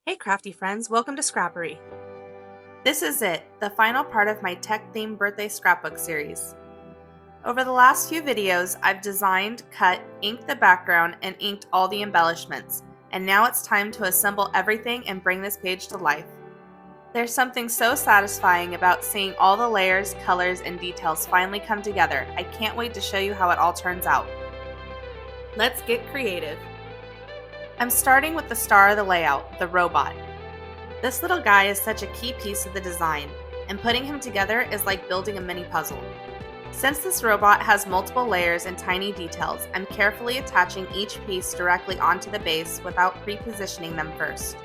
Hey crafty friends, welcome to Scrapary. This is it, the final part of my tech-themed birthday scrapbook series. Over the last few videos, I've designed, cut, inked the background, and inked all the embellishments, and now it's time to assemble everything and bring this page to life. There's something so satisfying about seeing all the layers, colors, and details finally come together. I can't wait to show you how it all turns out. Let's get creative. I'm starting with the star of the layout, the robot. This little guy is such a key piece of the design, and putting him together is like building a mini puzzle. Since this robot has multiple layers and tiny details, I'm carefully attaching each piece directly onto the base without pre-positioning them first.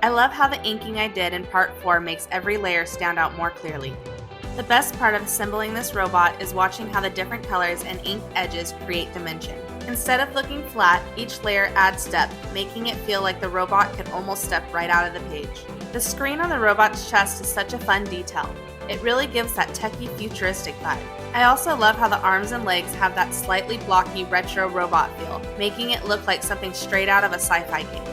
I love how the inking I did in part 4 makes every layer stand out more clearly. The best part of assembling this robot is watching how the different colors and inked edges create dimension. Instead of looking flat, each layer adds depth, making it feel like the robot could almost step right out of the page. The screen on the robot's chest is such a fun detail. It really gives that techie futuristic vibe. I also love how the arms and legs have that slightly blocky retro robot feel, making it look like something straight out of a sci-fi game.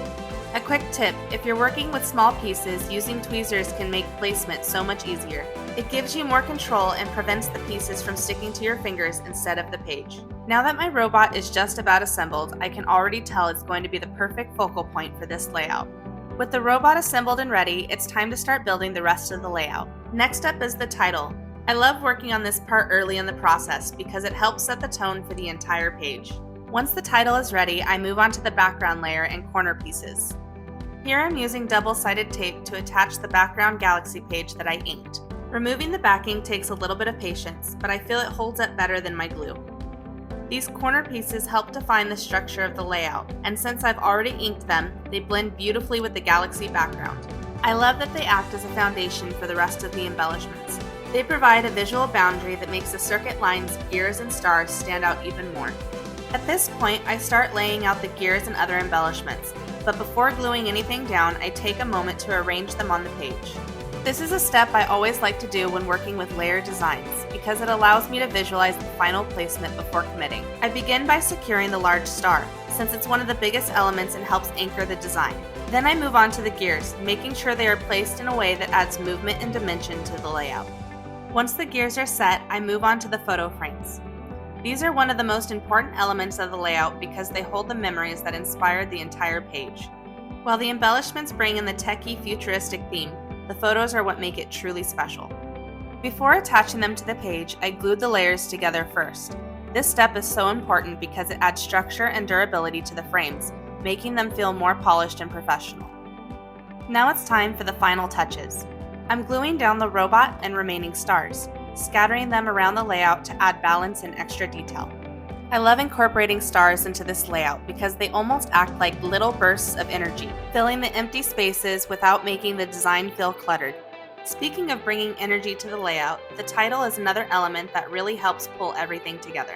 A quick tip, if you're working with small pieces, using tweezers can make placement so much easier. It gives you more control and prevents the pieces from sticking to your fingers instead of the page. Now that my robot is just about assembled, I can already tell it's going to be the perfect focal point for this layout. With the robot assembled and ready, it's time to start building the rest of the layout. Next up is the title. I love working on this part early in the process because it helps set the tone for the entire page. Once the title is ready, I move on to the background layer and corner pieces. Here I'm using double-sided tape to attach the background galaxy page that I inked. Removing the backing takes a little bit of patience, but I feel it holds up better than my glue. These corner pieces help define the structure of the layout, and since I've already inked them, they blend beautifully with the galaxy background. I love that they act as a foundation for the rest of the embellishments. They provide a visual boundary that makes the circuit lines, gears, and stars stand out even more. At this point, I start laying out the gears and other embellishments, but before gluing anything down, I take a moment to arrange them on the page. This is a step I always like to do when working with layered designs, because it allows me to visualize the final placement before committing. I begin by securing the large star, since it's one of the biggest elements and helps anchor the design. Then I move on to the gears, making sure they are placed in a way that adds movement and dimension to the layout. Once the gears are set, I move on to the photo frames. These are one of the most important elements of the layout because they hold the memories that inspired the entire page. While the embellishments bring in the techie futuristic theme, the photos are what make it truly special. Before attaching them to the page, I glued the layers together first. This step is so important because it adds structure and durability to the frames, making them feel more polished and professional. Now it's time for the final touches. I'm gluing down the robot and remaining stars, scattering them around the layout to add balance and extra detail. I love incorporating stars into this layout because they almost act like little bursts of energy, filling the empty spaces without making the design feel cluttered. Speaking of bringing energy to the layout, the title is another element that really helps pull everything together.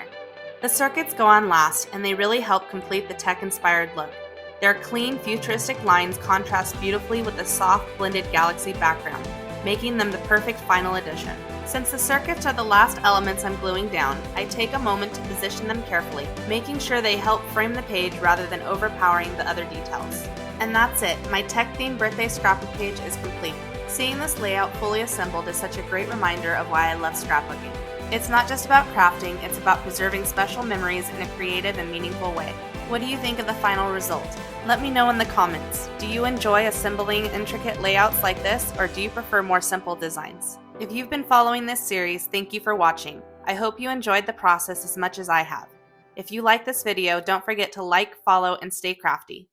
The circuits go on last, and they really help complete the tech-inspired look. Their clean, futuristic lines contrast beautifully with the soft, blended galaxy background, making them the perfect final addition. Since the circuits are the last elements I'm gluing down, I take a moment to position them carefully, making sure they help frame the page rather than overpowering the other details. And that's it, my tech-themed birthday scrapbook page is complete. Seeing this layout fully assembled is such a great reminder of why I love scrapbooking. It's not just about crafting, it's about preserving special memories in a creative and meaningful way. What do you think of the final result? Let me know in the comments. Do you enjoy assembling intricate layouts like this, or do you prefer more simple designs? If you've been following this series, thank you for watching. I hope you enjoyed the process as much as I have. If you like this video, don't forget to like, follow, and stay crafty.